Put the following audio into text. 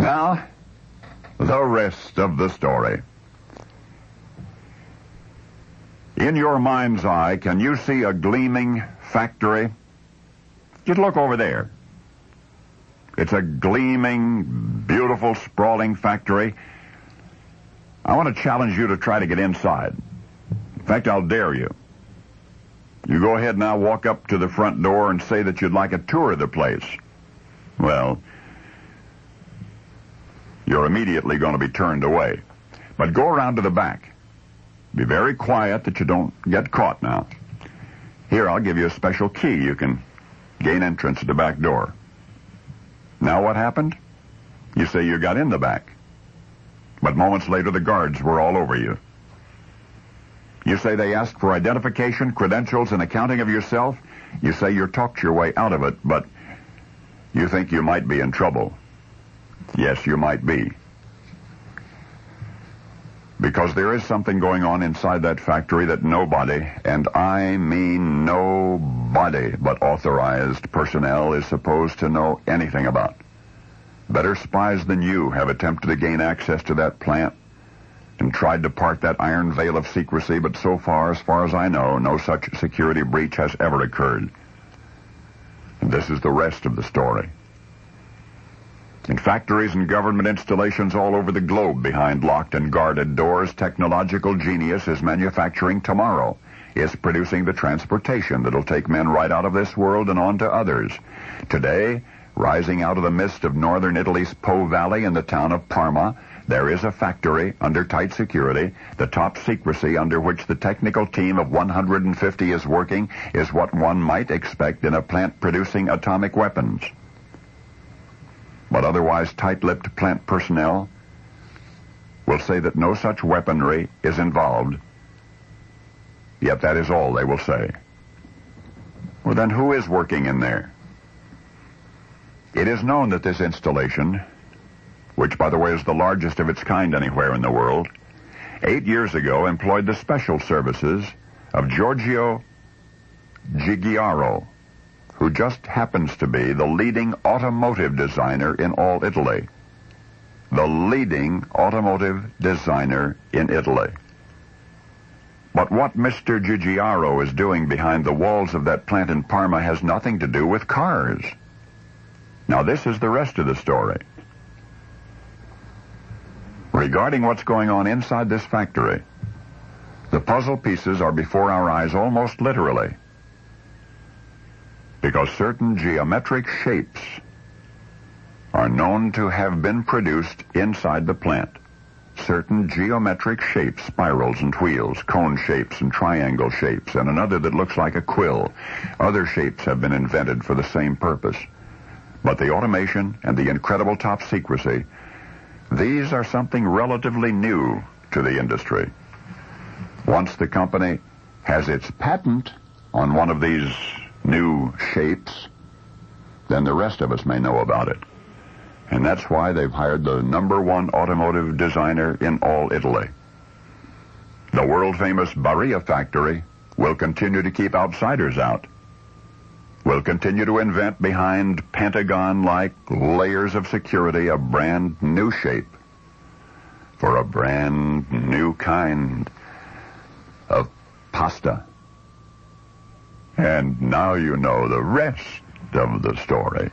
Now, the rest of the story. In your mind's eye, can you see a gleaming factory? Just look over there. It's a gleaming, beautiful, sprawling factory. I want to challenge you to try to get inside. In fact, I'll dare you. You go ahead now, walk up to the front door and say that you'd like a tour of the place. Well, you're immediately going to be turned away. But go around to the back. Be very quiet that you don't get caught now. Here, I'll give you a special key. You can gain entrance at the back door. Now what happened? You say you got in the back. But moments later, the guards were all over you. You say they asked for identification, credentials, and accounting of yourself. You say you talked your way out of it, but you think you might be in trouble. Yes, you might be. Because there is something going on inside that factory that nobody, and I mean nobody, but authorized personnel is supposed to know anything about. Better spies than you have attempted to gain access to that plant and tried to part that iron veil of secrecy, but so far as I know, no such security breach has ever occurred. And this is the rest of the story. In factories and government installations all over the globe, behind locked and guarded doors, technological genius is manufacturing tomorrow. It's producing the transportation that'll take men right out of this world and on to others. Today, rising out of the mist of northern Italy's Po Valley in the town of Parma, there is a factory under tight security. The top secrecy under which the technical team of 150 is working is what one might expect in a plant producing atomic weapons. But otherwise tight-lipped plant personnel will say that no such weaponry is involved. Yet that is all they will say. Well, then who is working in there? It is known that this installation, which, by the way, is the largest of its kind anywhere in the world, 8 years ago employed the special services of Giorgio Giugiaro, who just happens to be the leading automotive designer in all Italy. The leading automotive designer in Italy. But what Mr. Giugiaro is doing behind the walls of that plant in Parma has nothing to do with cars. Now, this is the rest of the story. Regarding what's going on inside this factory, the puzzle pieces are before our eyes almost literally, because certain geometric shapes are known to have been produced inside the plant. Certain geometric shapes, spirals and wheels, cone shapes and triangle shapes, and another that looks like a quill. Other shapes have been invented for the same purpose. But the automation and the incredible top secrecy, these are something relatively new to the industry. Once the company has its patent on one of these new shapes, then the rest of us may know about it. And that's why they've hired the #1 automotive designer in all Italy. The world-famous Barilla factory will continue to keep outsiders out. Will continue to invent behind Pentagon-like layers of security a brand new shape for a brand new kind of pasta. And now you know the rest of the story.